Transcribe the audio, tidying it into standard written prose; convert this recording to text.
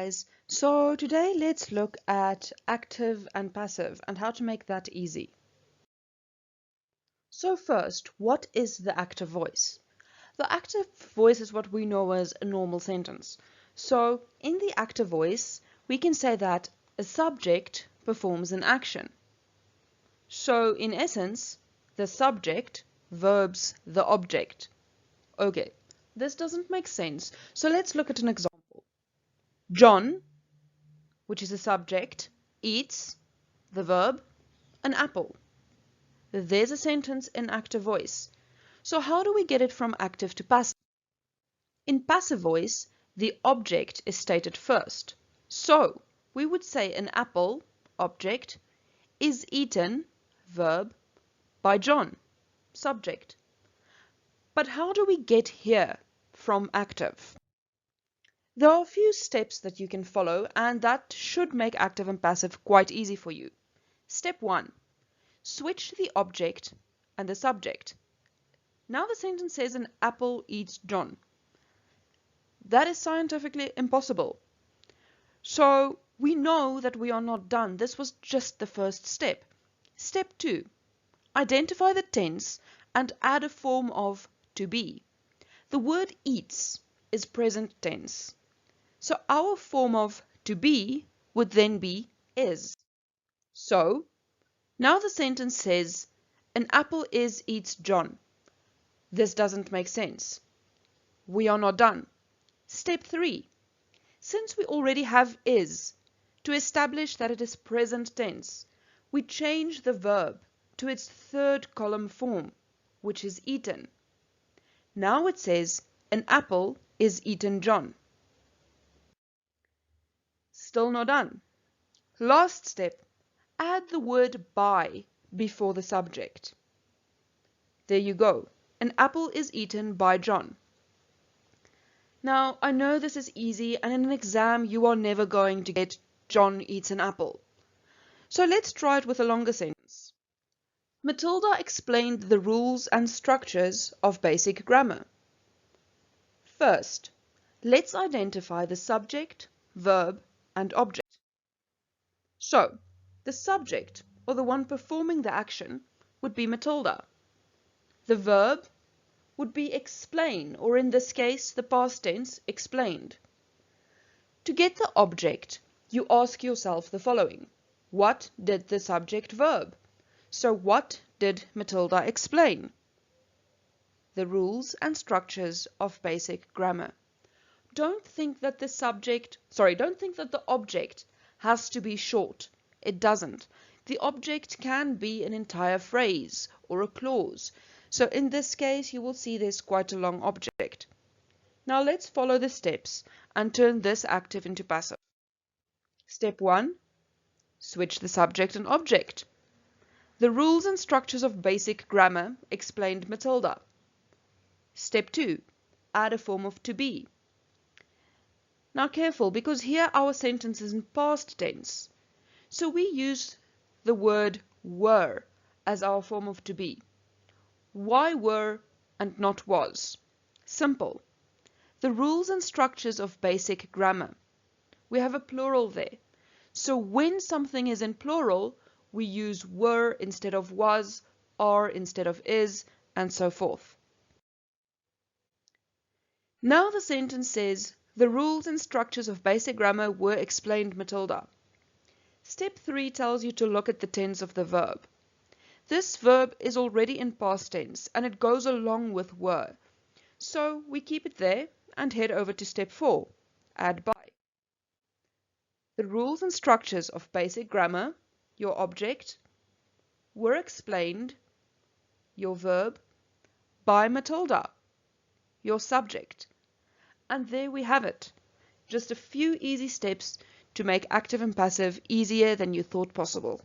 guys, so today let's look at active and passive and how to make that easy. So first, what is the active voice? The active voice is what we know as a normal sentence. So in the active voice, we can say that a subject performs an action. So in essence, the subject verbs the object. Okay, this doesn't make sense. So let's look at an example. John, which is a subject, eats, the verb, an apple. There's a sentence in active voice. So how do we get it from active to passive? In passive voice, the object is stated first. So we would say an apple, object, is eaten, verb, by John, subject. But how do we get here from active? There are a few steps that you can follow, and that should make active and passive quite easy for you. Step 1. Switch the object and the subject. Now the sentence says an apple eats John. That is scientifically impossible. So we know that we are not done. This was just the first step. Step 2. Identify the tense and add a form of to be. The word eats is present tense. So our form of to be would then be is. So now the sentence says an apple is eats John. This doesn't make sense. We are not done. Step 3. Since we already have is, to establish that it is present tense, we change the verb to its third column form, which is eaten. Now it says an apple is eaten John. Still not done. Last step, add the word by before the subject. There you go. An apple is eaten by John. Now, I know this is easy, and in an exam you are never going to get John eats an apple. So let's try it with a longer sentence. Matilda explained the rules and structures of basic grammar. First, let's identify the subject, verb, and object. So, the subject, or the one performing the action, would be Matilda. The verb would be explain, or in this case, the past tense, explained. To get the object, you ask yourself the following. What did the subject verb? So what did Matilda explain? The rules and structures of basic grammar. Don't think that the object has to be short. It doesn't. The object can be an entire phrase or a clause. So in this case, you will see there's quite a long object. Now let's follow the steps and turn this active into passive. Step 1. Switch the subject and object. The rules and structures of basic grammar explained Matilda. Step 2. Add a form of to be. Now careful, because here our sentence is in past tense. So we use the word were as our form of to be. Why were and not was? Simple. The rules and structures of basic grammar. We have a plural there. So when something is in plural, we use were instead of was, are instead of is, and so forth. Now the sentence says, the rules and structures of basic grammar were explained Matilda. Step 3 tells you to look at the tense of the verb. This verb is already in past tense and it goes along with were. So we keep it there and head over to step 4, add by. The rules and structures of basic grammar, your object, were explained, your verb, by Matilda, your subject. And there we have it. Just a few easy steps to make active and passive easier than you thought possible.